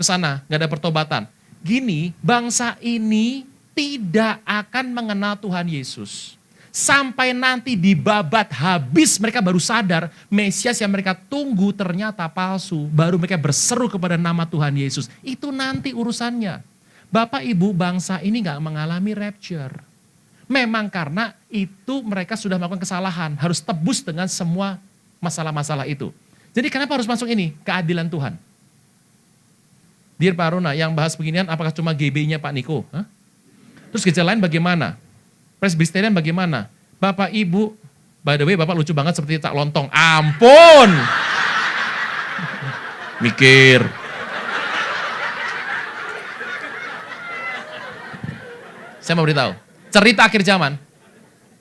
ke sana, nggak ada pertobatan. Gini, bangsa ini tidak akan mengenal Tuhan Yesus. Sampai nanti dibabat habis mereka baru sadar Mesias yang mereka tunggu ternyata palsu. Baru mereka berseru kepada nama Tuhan Yesus. Itu nanti urusannya. Bapak Ibu, bangsa ini gak mengalami rapture. Memang karena itu mereka sudah melakukan kesalahan. Harus tebus dengan semua masalah-masalah itu. Jadi kenapa harus masuk ini? Keadilan Tuhan. Dear Pak Aruna, yang bahas beginian apakah cuma GB-nya Pak Niko? Hah? Terus gereja lain bagaimana? Presbyterian bagaimana? Bapak Ibu, by the way Bapak lucu banget seperti tak lontong. Ampun! Mikir. Saya mau beritahu, cerita akhir zaman.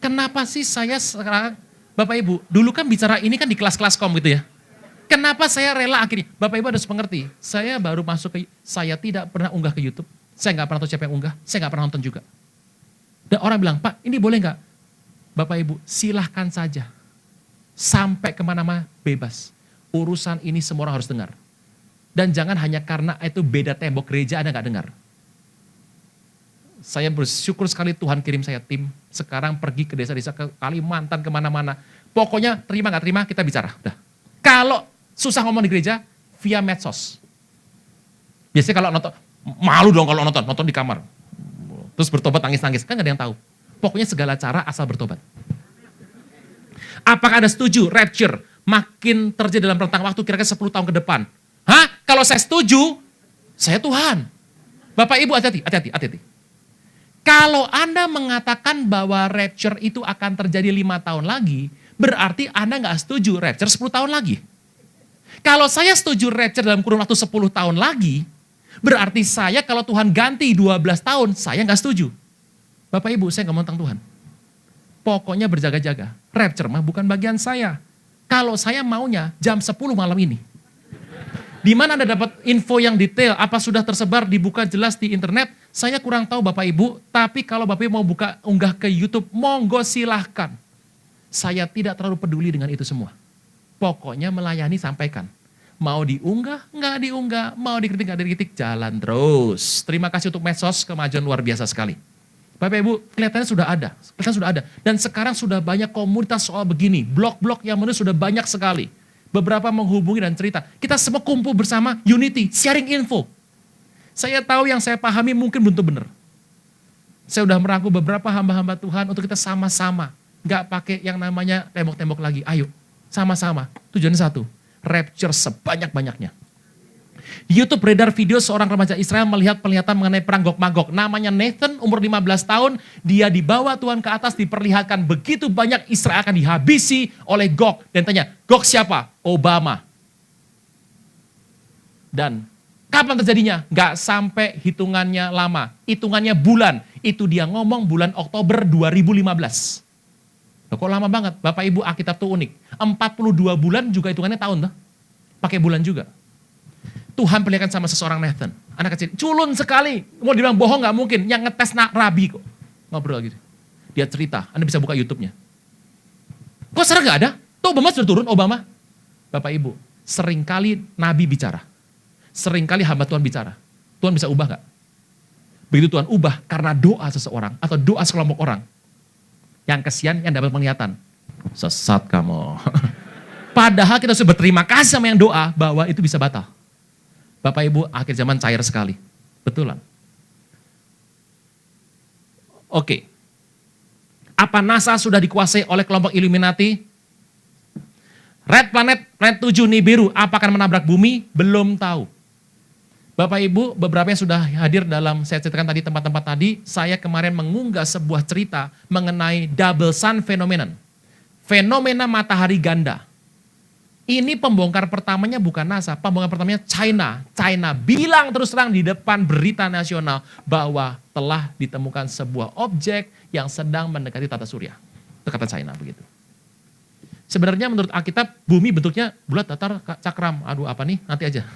Kenapa sih saya sekarang, Bapak Ibu, dulu kan bicara ini kan di kelas-kelas kom gitu ya. Kenapa saya rela akhirnya? Bapak Ibu harus mengerti, saya baru masuk ke, saya tidak pernah unggah ke YouTube. Saya nggak pernah tahu siapa yang unggah, saya nggak pernah nonton juga. Dan orang bilang, Pak ini boleh nggak? Bapak Ibu silahkan saja. Sampai kemana-mana bebas. Urusan ini semua orang harus dengar. Dan jangan hanya karena itu beda tembok gereja Anda nggak dengar. Saya bersyukur sekali Tuhan kirim saya tim. Sekarang pergi ke desa-desa, ke Kalimantan, kemana-mana. Pokoknya terima nggak terima kita bicara. Udah. Kalau susah ngomong di gereja, via medsos. Biasanya kalau nonton, malu dong kalau nonton di kamar. Terus bertobat nangis-nangis, kan gak ada yang tahu. Pokoknya segala cara asal bertobat. Apakah Anda setuju rapture makin terjadi dalam rentang waktu kira-kira 10 tahun ke depan? Hah? Kalau saya setuju, saya Tuhan. Bapak Ibu hati-hati. Kalau Anda mengatakan bahwa rapture itu akan terjadi 5 tahun lagi, berarti Anda gak setuju rapture 10 tahun lagi. Kalau saya setuju rapture dalam kurun waktu 10 tahun lagi, berarti saya kalau Tuhan ganti 12 tahun, saya nggak setuju. Bapak Ibu, saya nggak mau tentang Tuhan. Pokoknya berjaga-jaga. Rapture mah bukan bagian saya. Kalau saya maunya jam 10 malam ini. Di mana Anda dapat info yang detail, apa sudah tersebar, dibuka jelas di internet, saya kurang tahu Bapak Ibu, tapi kalau Bapak Ibu mau unggah ke YouTube, monggo silahkan. Saya tidak terlalu peduli dengan itu semua. Pokoknya melayani sampaikan. Mau diunggah, nggak diunggah, mau dikritik, nggak dikritik, jalan terus. Terima kasih untuk medsos, kemajuan luar biasa sekali. Bapak Ibu, kelihatannya sudah ada. Dan sekarang sudah banyak komunitas soal begini. Blog-blog yang menulis sudah banyak sekali. Beberapa menghubungi dan cerita. Kita semua kumpul bersama, unity, sharing info. Saya tahu yang saya pahami mungkin belum benar. Saya sudah merangkul beberapa hamba-hamba Tuhan untuk kita sama-sama. Nggak pakai yang namanya tembok-tembok lagi. Ayo, sama-sama. Tujuannya satu. Rapture sebanyak-banyaknya. Di YouTube beredar video seorang remaja Israel melihat penglihatan mengenai perang Gog-Magog. Namanya Nathan, umur 15 tahun. Dia dibawa Tuhan ke atas, diperlihatkan begitu banyak Israel akan dihabisi oleh Gog. Dan tanya, Gog siapa? Obama. Dan kapan terjadinya? Gak sampai hitungannya lama. Hitungannya bulan. Itu dia ngomong bulan Oktober 2015. Kok lama banget? Bapak Ibu, Alkitab itu unik. 42 bulan juga hitungannya tahun tuh. Pakai bulan juga. Tuhan perlihatkan sama seseorang Nathan. Anak kecil, culun sekali. Mau dibilang bohong gak mungkin. Yang ngetes rabi kok. Ngobrol gitu. Dia cerita, Anda bisa buka YouTube-nya. Kok sekarang gak ada? Tuh Obama sudah turun, Obama. Bapak Ibu, seringkali Nabi bicara. Seringkali hamba Tuhan bicara. Tuhan bisa ubah gak? Begitu Tuhan ubah karena doa seseorang atau doa sekelompok orang. Yang kesian yang dapat penglihatan. Sesat kamu. Padahal kita sudah berterima kasih sama yang doa bahwa itu bisa batal. Bapak Ibu, akhir zaman cair sekali. Betulan. Oke. Apa NASA sudah dikuasai oleh kelompok Illuminati? Red Planet, Planet 7 Nibiru, apa akan menabrak bumi? Belum tahu. Bapak Ibu, beberapa yang sudah hadir dalam saya ceritakan tadi tempat-tempat tadi, saya kemarin mengunggah sebuah cerita mengenai double sun phenomenon. Fenomena matahari ganda. Ini pembongkar pertamanya bukan NASA, pembongkar pertamanya China. China bilang terus terang di depan berita nasional bahwa telah ditemukan sebuah objek yang sedang mendekati tata surya. Itu kata China begitu. Sebenarnya menurut Alkitab, bumi bentuknya bulat, datar, cakram. Aduh apa nih, nanti aja.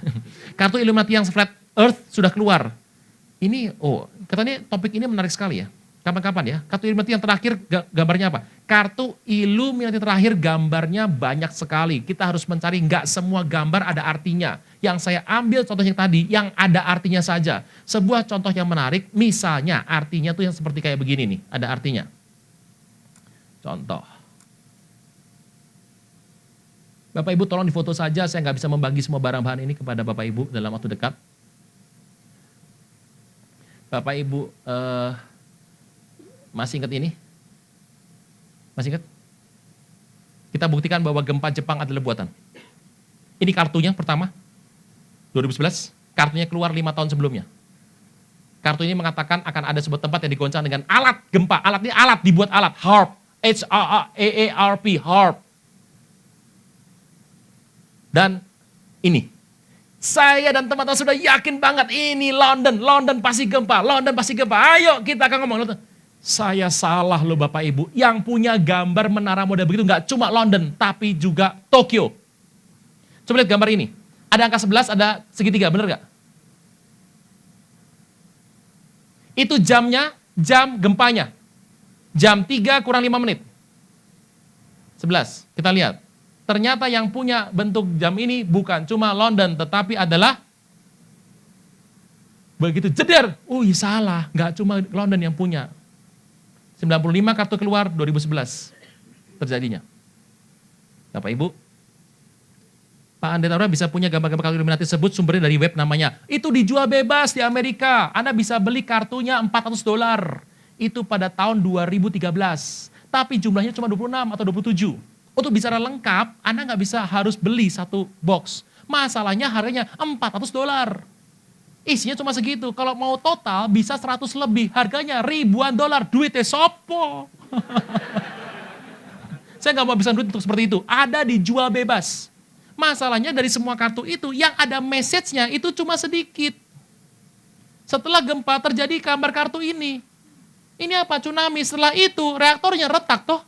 Kartu Illuminati yang flat earth sudah keluar. Ini, katanya topik ini menarik sekali ya. Kapan-kapan ya. Kartu Illuminati yang terakhir gambarnya apa? Kartu Illuminati terakhir gambarnya banyak sekali. Kita harus mencari, nggak semua gambar ada artinya. Yang saya ambil contohnya tadi, yang ada artinya saja. Sebuah contoh yang menarik, misalnya artinya tuh yang seperti kayak begini nih, ada artinya. Contoh. Bapak Ibu tolong difoto saja, saya nggak bisa membagi semua barang-barang ini kepada Bapak Ibu dalam waktu dekat. Bapak Ibu masih ingat ini? Masih ingat? Kita buktikan bahwa gempa Jepang adalah buatan. Ini kartunya pertama, 2011, kartunya keluar 5 tahun sebelumnya. Kartu ini mengatakan akan ada sebuah tempat yang digoncang dengan alat gempa. Alat ini alat, dibuat alat, HAARP, HAARP, HAARP. Dan ini, saya dan teman-teman sudah yakin banget ini London pasti gempa, London pasti gempa. Ayo kita akan ngomong. Saya salah loh Bapak Ibu, yang punya gambar menara model begitu nggak cuma London, tapi juga Tokyo. Coba lihat gambar ini, ada angka 11, ada segitiga, bener nggak? Itu jamnya, jam gempanya. Jam 3 kurang 5 menit. 11, kita lihat. Ternyata yang punya bentuk jam ini bukan cuma London, tetapi adalah begitu jeder. Salah, nggak cuma London yang punya. 95 kartu keluar 2011 terjadinya. Bapak Ibu, Pak Andetara bisa punya gambar-gambar kartu Illuminati tersebut, sumbernya dari web namanya. Itu dijual bebas di Amerika. Anda bisa beli kartunya $400. Itu pada tahun 2013. Tapi jumlahnya cuma 26 atau 27. Untuk bicara lengkap, Anda nggak bisa harus beli satu box. Masalahnya harganya $400. Isinya cuma segitu. Kalau mau total bisa 100 lebih. Harganya ribuan dolar. Duitnya sopo. Saya nggak mau habisan duit untuk seperti itu. Ada dijual bebas. Masalahnya dari semua kartu itu, yang ada message-nya itu cuma sedikit. Setelah gempa terjadi gambar kartu ini. Ini apa? Tsunami. Setelah itu reaktornya retak toh.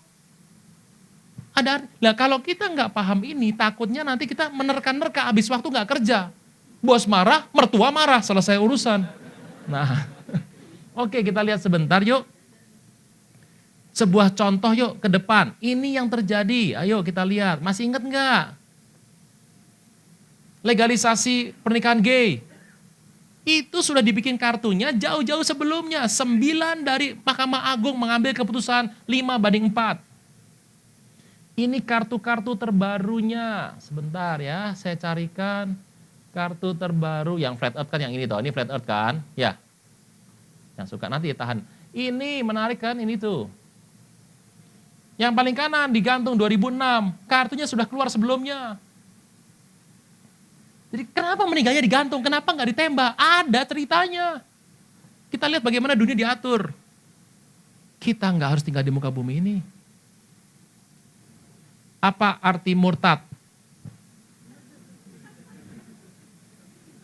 Nah, kalau kita nggak paham ini, takutnya nanti kita menerka-nerka, habis waktu nggak kerja. Bos marah, mertua marah, selesai urusan. Nah, oke, kita lihat sebentar yuk. Sebuah contoh yuk ke depan. Ini yang terjadi, ayo kita lihat. Masih ingat nggak? Legalisasi pernikahan gay. Itu sudah dibikin kartunya jauh-jauh sebelumnya. 9 dari Mahkamah Agung mengambil keputusan 5/4. Ini kartu-kartu terbarunya. Sebentar ya, saya carikan kartu terbaru yang flat earth kan, yang ini toh. Ini flat earth kan? Ya. Yang suka nanti tahan. Ini menarik kan, ini tuh. Yang paling kanan digantung 2006. Kartunya sudah keluar sebelumnya. Jadi kenapa meninggalnya digantung? Kenapa nggak ditembak? Ada ceritanya. Kita lihat bagaimana dunia diatur. Kita nggak harus tinggal di muka bumi ini. Apa arti murtad?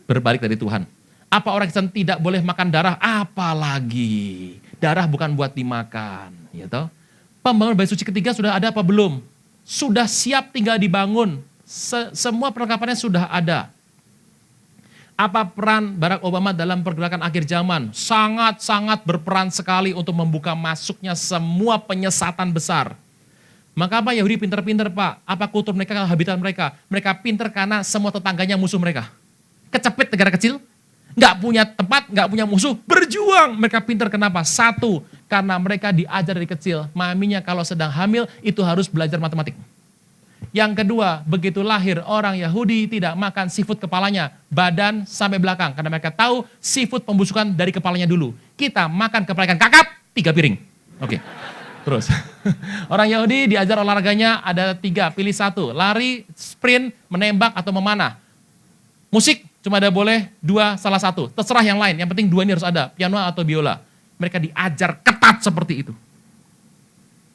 Berbalik dari Tuhan. Apa orang Kristen tidak boleh makan darah? Apalagi darah bukan buat dimakan, ya toh? Pembangunan bait suci ketiga sudah ada apa belum? Sudah siap tinggal dibangun. Semua perlengkapannya sudah ada. Apa peran Barack Obama dalam pergerakan akhir zaman? Sangat-sangat berperan sekali untuk membuka masuknya semua penyesatan besar. Maka apa Yahudi pinter-pinter Pak? Apa kultur mereka, habitat mereka? Mereka pinter karena semua tetangganya musuh mereka. Kecepit negara kecil, nggak punya tempat, nggak punya musuh, berjuang. Mereka pinter kenapa? Satu, karena mereka diajar dari kecil. Maminya kalau sedang hamil itu harus belajar matematik. Yang kedua, begitu lahir orang Yahudi tidak makan seafood kepalanya, badan sampai belakang. Karena mereka tahu seafood pembusukan dari kepalanya dulu. Kita makan kepala ikan kakap, 3 piring. Oke. Terus, orang Yahudi diajar olahraganya ada 3, pilih 1. Lari, sprint, menembak, atau memanah. Musik, cuma ada boleh 2, salah 1. Terserah yang lain, yang penting 2 ini harus ada, piano atau biola. Mereka diajar ketat seperti itu.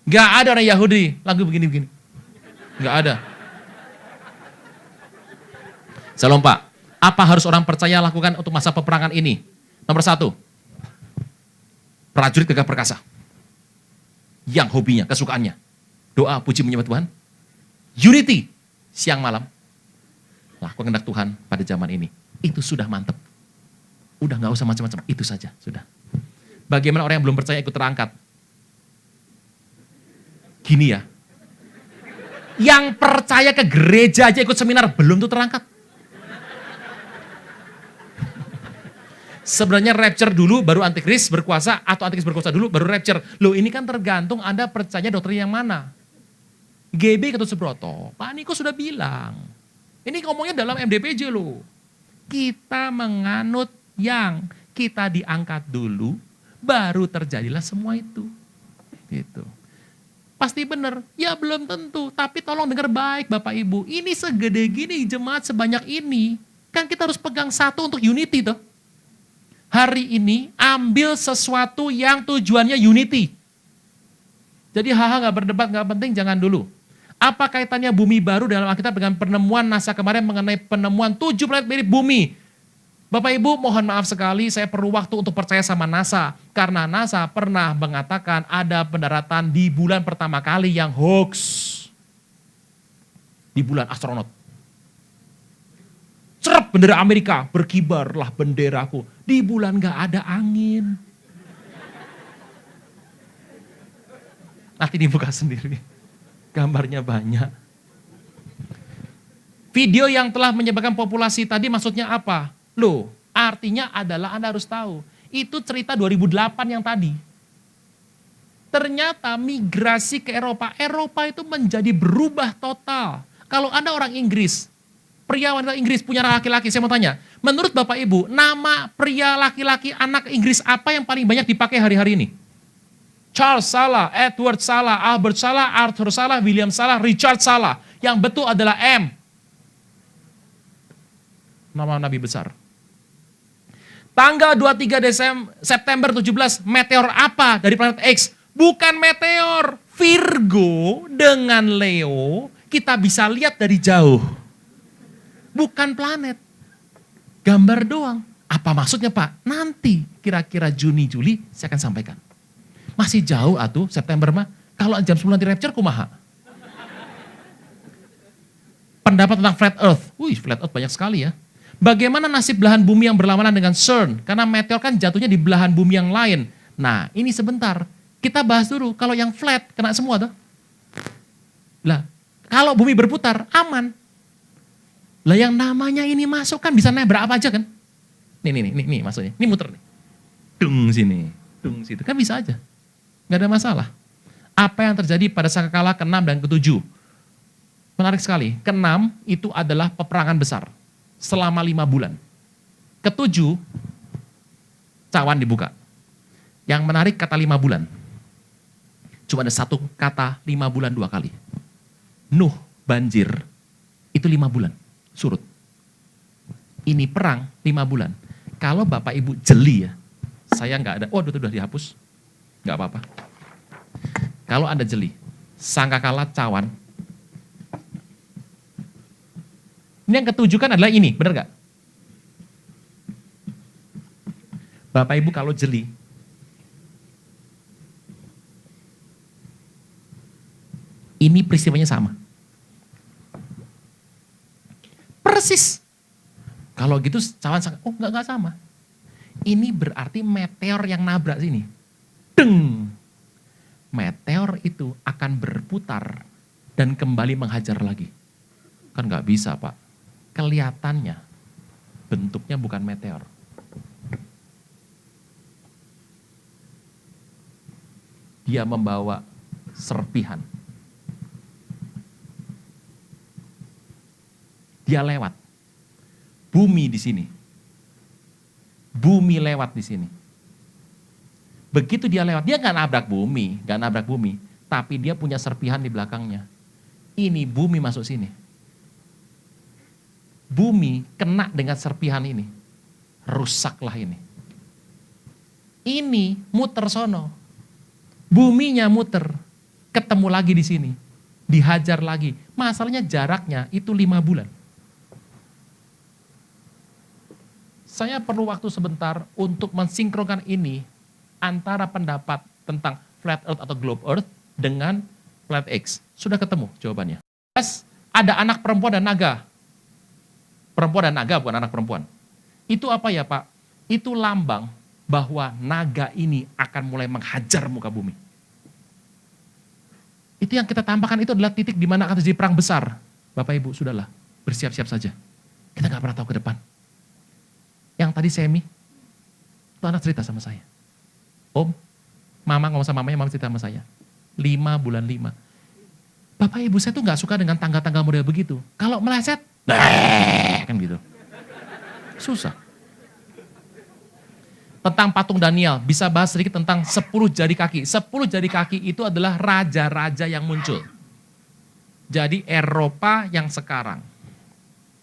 Gak ada orang Yahudi, lagu begini-begini. Gak ada. Salam Pak, apa harus orang percaya lakukan untuk masa peperangan ini? Nomor 1, prajurit gagah perkasa. Yang hobinya, kesukaannya, doa, puji, menyembah Tuhan. Unity, siang malam. Lakukan kehendak Tuhan pada zaman ini. Itu sudah mantep. Udah gak usah macam-macam, itu saja, sudah. Bagaimana orang yang belum percaya ikut terangkat? Gini ya, yang percaya ke gereja aja ikut seminar, belum tuh terangkat. Sebenarnya rapture dulu baru antikris berkuasa atau antikris berkuasa dulu baru rapture. Loh ini kan tergantung Anda percaya doktrin yang mana. GB Ketut Subroto, Pak Niko sudah bilang. Ini ngomongnya dalam MDPJ loh. Kita menganut yang kita diangkat dulu, baru terjadilah semua itu. Gitu. Pasti benar, ya belum tentu. Tapi tolong dengar baik Bapak Ibu. Ini segede gini jemaat sebanyak ini. Kan kita harus pegang satu untuk unity tuh. Hari ini ambil sesuatu yang tujuannya unity. Jadi hal-hal gak berdebat, gak penting, jangan dulu. Apa kaitannya bumi baru dalam Alkitab dengan penemuan NASA kemarin mengenai penemuan 7 planet mirip bumi? Bapak Ibu mohon maaf sekali, saya perlu waktu untuk percaya sama NASA. Karena NASA pernah mengatakan ada pendaratan di bulan pertama kali yang hoax. Di bulan astronot. Cerep bendera Amerika, berkibarlah benderaku. Di bulan gak ada angin. Nanti dibuka sendiri. Gambarnya banyak. Video yang telah menyebabkan populasi tadi maksudnya apa? Loh, artinya adalah Anda harus tahu. Itu cerita 2008 yang tadi. Ternyata migrasi ke Eropa. Eropa itu menjadi berubah total. Kalau Anda orang Inggris, pria wanita Inggris punya laki-laki, saya mau tanya, menurut Bapak Ibu, nama pria laki-laki anak Inggris apa yang paling banyak dipakai hari-hari ini? Charles salah, Edward salah, Albert salah, Arthur salah, William salah, Richard salah. Yang betul adalah M. Nama nabi besar. Tanggal 23 September 17, meteor apa dari planet X? Bukan meteor, Virgo dengan Leo, kita bisa lihat dari jauh. Bukan planet. Gambar doang. Apa maksudnya Pak? Nanti kira-kira Juni, Juli saya akan sampaikan. Masih jauh atuh September mah. Kalau jam 10 nanti rapture kumaha. Pendapat tentang flat earth. Wih, flat earth banyak sekali ya. Bagaimana nasib belahan bumi yang berlawanan dengan CERN? Karena meteor kan jatuhnya di belahan bumi yang lain. Nah, ini sebentar. Kita bahas dulu. Kalau yang flat kena semua tuh. Lah, kalau bumi berputar aman. Lah yang namanya ini masuk kan bisa nabrak apa aja kan? Nih maksudnya. Ini muter nih. Dung sini, dung situ. Kan bisa aja. Gak ada masalah. Apa yang terjadi pada sangkakala ke-6 dan ke-7? Menarik sekali. Ke-6 itu adalah peperangan besar. Selama 5 bulan. Ke-7, cawan dibuka. Yang menarik kata 5 bulan. Cuma ada satu kata 5 bulan 2 kali. Nuh, banjir, itu 5 bulan. Surut. Ini perang 5 bulan. Kalau Bapak Ibu jeli ya, saya nggak ada, itu udah dihapus. Nggak apa-apa. Kalau Anda jeli, sangkakala cawan. Ini yang ke-7 kan adalah ini, benar nggak? Bapak Ibu kalau jeli, ini peristiwanya sama. Persis. Kalau gitu cawan nggak sama. Ini berarti meteor yang nabrak sini. Deng. Meteor itu akan berputar dan kembali menghajar lagi. Kan nggak bisa Pak. Kelihatannya bentuknya bukan meteor. Dia membawa serpihan. Dia lewat. Bumi di sini. Bumi lewat di sini. Begitu dia lewat, dia nggak nabrak bumi, tapi dia punya serpihan di belakangnya. Ini bumi masuk sini. Bumi kena dengan serpihan ini. Rusaklah ini. Ini muter sono. Buminya muter. Ketemu lagi di sini. Dihajar lagi. Masalahnya jaraknya itu 5 bulan. Saya perlu waktu sebentar untuk mensinkronkan ini antara pendapat tentang flat earth atau globe earth dengan planet X. Sudah ketemu jawabannya. Ada anak perempuan dan naga. Perempuan dan naga bukan anak perempuan. Itu apa ya Pak? Itu lambang bahwa naga ini akan mulai menghajar muka bumi. Itu yang kita tampakkan itu adalah titik di mana akan terjadi perang besar. Bapak Ibu, sudahlah, bersiap-siap saja. Kita nggak pernah tahu ke depan. Yang tadi semi, Tuh anak cerita sama saya. Om, mama ngomong sama mamanya, mama cerita sama saya. 5 bulan 5. Bapak ibu saya tuh gak suka dengan tangga-tangga model begitu. Kalau meleset, kan gitu. Susah. Tentang patung Daniel, bisa bahas sedikit tentang 10 jari kaki. 10 jari kaki itu adalah raja-raja yang muncul. Jadi Eropa yang sekarang.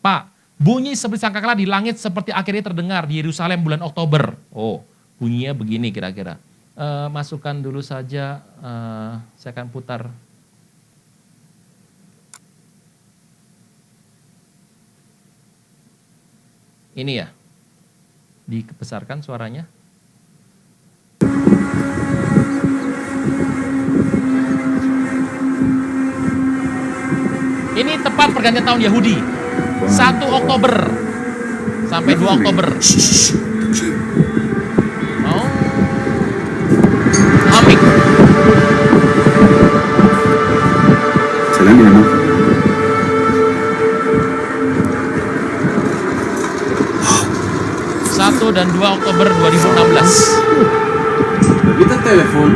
Pak, bunyi seperti sangkakala di langit seperti akhirnya terdengar di Yerusalem bulan Oktober. Oh, bunyinya begini kira-kira. Masukkan dulu saja, saya akan putar. Ini ya, dibesarkan suaranya. Ini tepat pergantian tahun Yahudi. 1 Oktober sampai 2 Oktober. Oh. Humming. Salam ya, 1 dan 2 Oktober 2016. Kita telepon.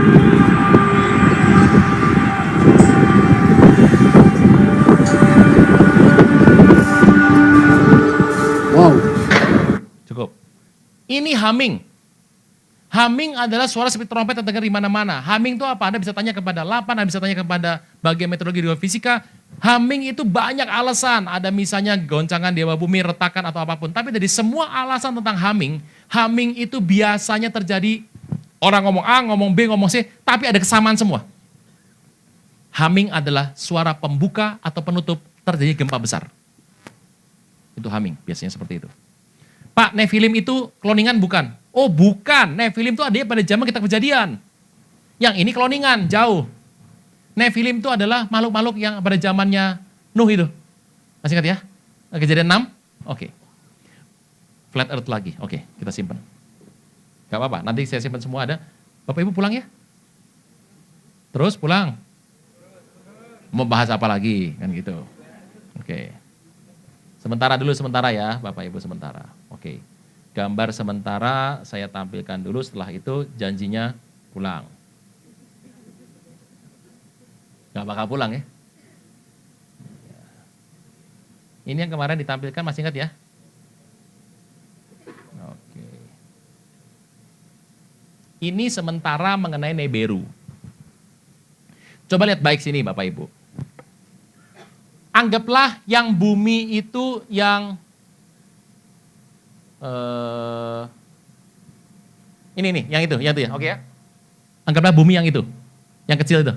Wow. Cukup. Ini humming. Humming adalah suara seperti trompet yang terdengar di mana-mana. Humming itu apa? Anda bisa tanya kepada Lapan, Anda bisa tanya kepada bagian meteorologi dan fisika. Humming itu banyak alasan. Ada misalnya goncangan dewa bumi, retakan atau apapun. Tapi dari semua alasan tentang humming, humming itu biasanya terjadi orang ngomong A, ngomong B, ngomong C, tapi ada kesamaan semua. Humming adalah suara pembuka atau penutup terjadi gempa besar. Itu humming, biasanya seperti itu. Pak, Nephilim itu kloningan bukan? Oh bukan, Nephilim itu adanya pada zaman kita kejadian. Yang ini kloningan, jauh. Nephilim itu adalah makhluk-makhluk yang pada zamannya Nuh itu. Masih ingat ya? Kejadian 6? Oke. Flat Earth lagi, oke, kita simpan. Gak apa-apa, nanti saya simpan semua ada. Bapak Ibu pulang ya? Terus pulang? Mau bahas apa lagi? Kan gitu. Oke. Sementara dulu, sementara ya, Bapak Ibu sementara. Oke. Gambar sementara saya tampilkan dulu, setelah itu janjinya pulang. Gak bakal pulang ya. Ini yang kemarin ditampilkan, masih ingat ya? Oke. Ini sementara mengenai Neberu. Coba lihat baik sini Bapak Ibu. Anggaplah yang bumi itu yang ini nih, yang itu ya, oke ya. Anggaplah bumi yang itu, yang kecil itu.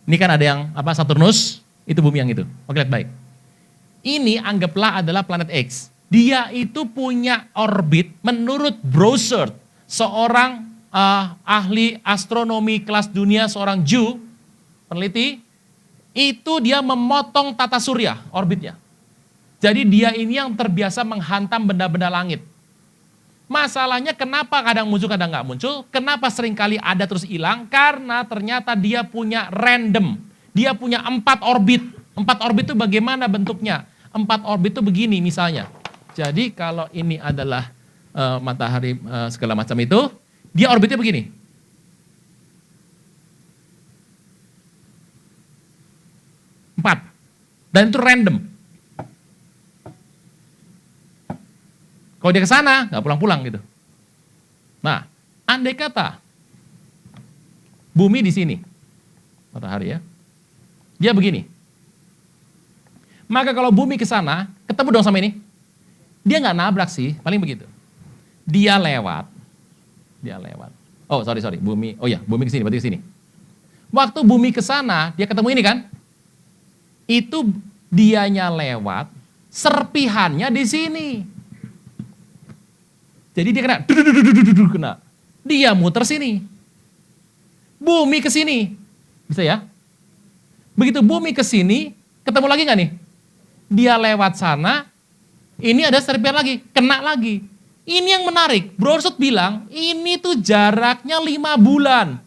Ini kan ada yang apa Saturnus, itu bumi yang itu. Oke, lihat baik. Ini anggaplah adalah planet X. Dia itu punya orbit menurut Brossard, seorang ahli astronomi kelas dunia, seorang Jew, peneliti, itu dia memotong tata surya orbitnya. Jadi dia ini yang terbiasa menghantam benda-benda langit. Masalahnya kenapa kadang muncul, kadang nggak muncul, kenapa seringkali ada terus hilang, karena ternyata dia punya random. Dia punya 4 orbit. 4 orbit itu bagaimana bentuknya? 4 orbit itu begini misalnya. Jadi kalau ini adalah matahari segala macam itu, dia orbitnya begini. Empat. Dan itu random. Kalau dia ke sana, nggak pulang-pulang gitu. Nah, andai kata bumi di sini, matahari ya, dia begini. Maka kalau bumi ke sana, ketemu dong sama ini. Dia nggak nabrak sih, paling begitu. Dia lewat. Oh sorry, bumi. Oh ya, bumi ke sini, berarti ke sini. Waktu bumi ke sana, dia ketemu ini kan? Itu dianya lewat, serpihannya di sini. Jadi dia kena. Dia muter sini. Bumi ke sini. Bisa ya? Begitu bumi ke sini, ketemu lagi nggak nih? Dia lewat sana, ini ada serpihan lagi, kena lagi. Ini yang menarik, Brossard bilang, ini tuh jaraknya 5 bulan.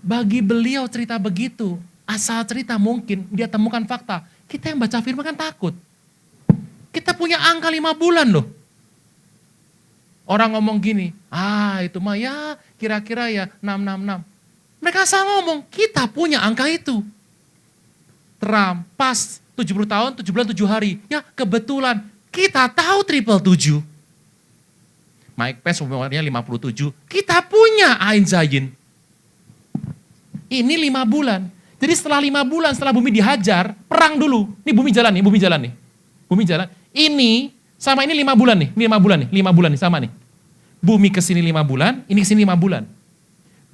Bagi beliau cerita begitu, asal cerita mungkin, dia temukan fakta. Kita yang baca firman kan takut. Kita punya angka 5 bulan loh. Orang ngomong gini, itu mah ya kira-kira ya 666. Mereka salah ngomong, kita punya angka itu. Trump pas 70 tahun, 7 bulan, 7 hari. Ya kebetulan kita tahu 777. Mike Pence umurnya 57. Kita punya Ain Zayin. Ini 5 bulan. Jadi setelah 5 bulan, setelah bumi dihajar, perang dulu. Ini bumi jalan nih. Bumi jalan. Ini sama ini 5 bulan nih. 5 bulan nih sama nih. Bumi kesini 5 bulan, ini kesini 5 bulan.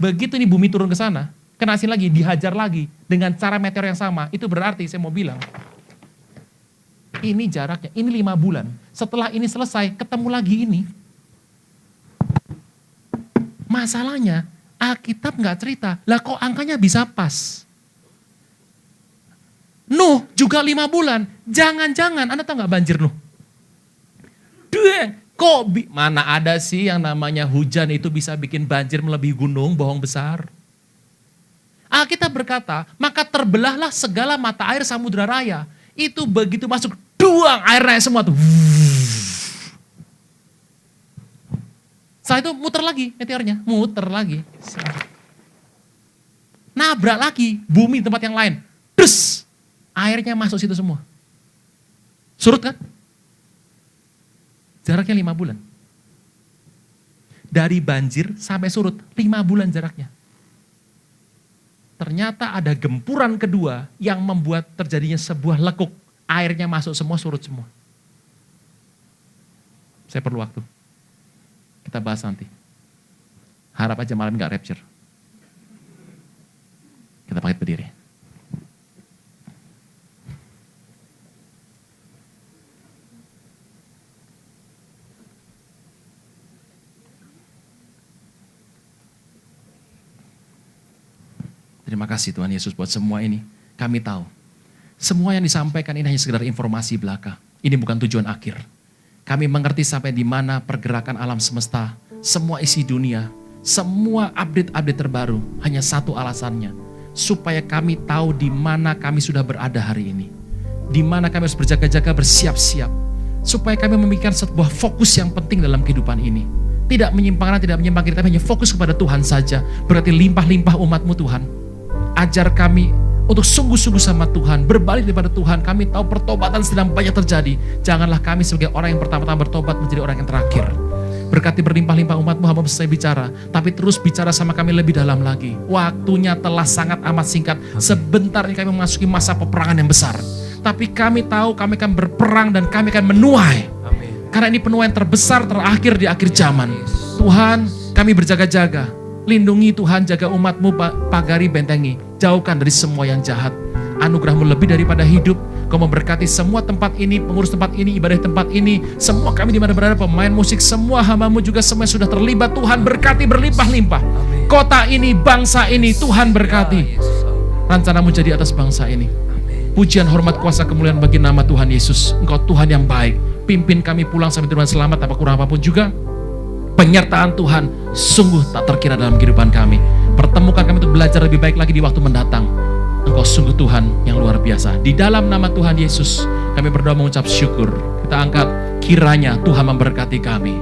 Begitu nih bumi turun ke sana, kena sini lagi, dihajar lagi dengan cara meteor yang sama. Itu berarti saya mau bilang, ini jaraknya, ini 5 bulan. Setelah ini selesai, ketemu lagi ini. Masalahnya, Alkitab nggak cerita, lah kok angkanya bisa pas? Nuh juga 5 bulan, jangan-jangan, Anda tahu nggak banjir Nuh? Mana ada sih yang namanya hujan itu bisa bikin banjir melebihi gunung, bohong besar. Alkitab berkata, maka terbelahlah segala mata air samudra raya. Itu begitu masuk, duang airnya semua tuh. Setelah itu muter lagi meteornya, muter lagi. Nabrak lagi bumi di tempat yang lain. Dus, airnya masuk situ semua. Surut kan? Jaraknya 5 bulan. Dari banjir sampai surut, 5 bulan jaraknya. Ternyata ada gempuran kedua yang membuat terjadinya sebuah lekuk. Airnya masuk semua, surut semua. Saya perlu waktu. Kita bahas nanti. Harap aja malam gak rapture. Kita pakai berdiri. Terima kasih Tuhan Yesus buat semua ini. Kami tahu, semua yang disampaikan ini hanya sekedar informasi belaka. Ini bukan tujuan akhir. Kami mengerti sampai di mana pergerakan alam semesta, semua isi dunia, semua update-update terbaru, hanya satu alasannya. Supaya kami tahu di mana kami sudah berada hari ini. Di mana kami harus berjaga-jaga, bersiap-siap. Supaya kami memikirkan sebuah fokus yang penting dalam kehidupan ini. Tidak menyimpang kanan, tidak menyimpang kiri, tapi hanya fokus kepada Tuhan saja. Berarti limpah-limpah umat-Mu Tuhan. Ajar kami untuk sungguh-sungguh sama Tuhan, berbalik daripada Tuhan. Kami tahu pertobatan sedang banyak terjadi. Janganlah kami sebagai orang yang pertama-tama bertobat menjadi orang yang terakhir. Berkati berlimpah-limpah umat-Mu, hamba selesai bicara. Tapi terus bicara sama kami lebih dalam lagi. Waktunya telah sangat amat singkat. Sebentar ini kami memasuki masa peperangan yang besar. Tapi kami tahu kami akan berperang dan kami akan menuai. Karena ini penuaian terbesar terakhir di akhir zaman. Tuhan, kami berjaga-jaga. Lindungi Tuhan, jaga umat-Mu, pagari, bentengi. Jauhkan dari semua yang jahat. Anugerah-Mu lebih daripada hidup. Kau memberkati semua tempat ini, pengurus tempat ini, ibadah tempat ini. Semua kami di mana berada, pemain musik, semua hamba-Mu juga semua sudah terlibat. Tuhan berkati berlimpah-limpah. Kota ini, bangsa ini, Tuhan berkati. Rencana-Mu jadi atas bangsa ini. Pujian, hormat, kuasa, kemuliaan bagi nama Tuhan Yesus. Engkau Tuhan yang baik. Pimpin kami pulang sampai tujuan selamat, tanpa kurang apapun juga. Penyertaan Tuhan sungguh tak terkira dalam kehidupan kami. Pertemukan kami untuk belajar lebih baik lagi di waktu mendatang. Engkau sungguh Tuhan yang luar biasa. Di dalam nama Tuhan Yesus, kami berdoa mengucap syukur. Kita angkat, kiranya Tuhan memberkati kami.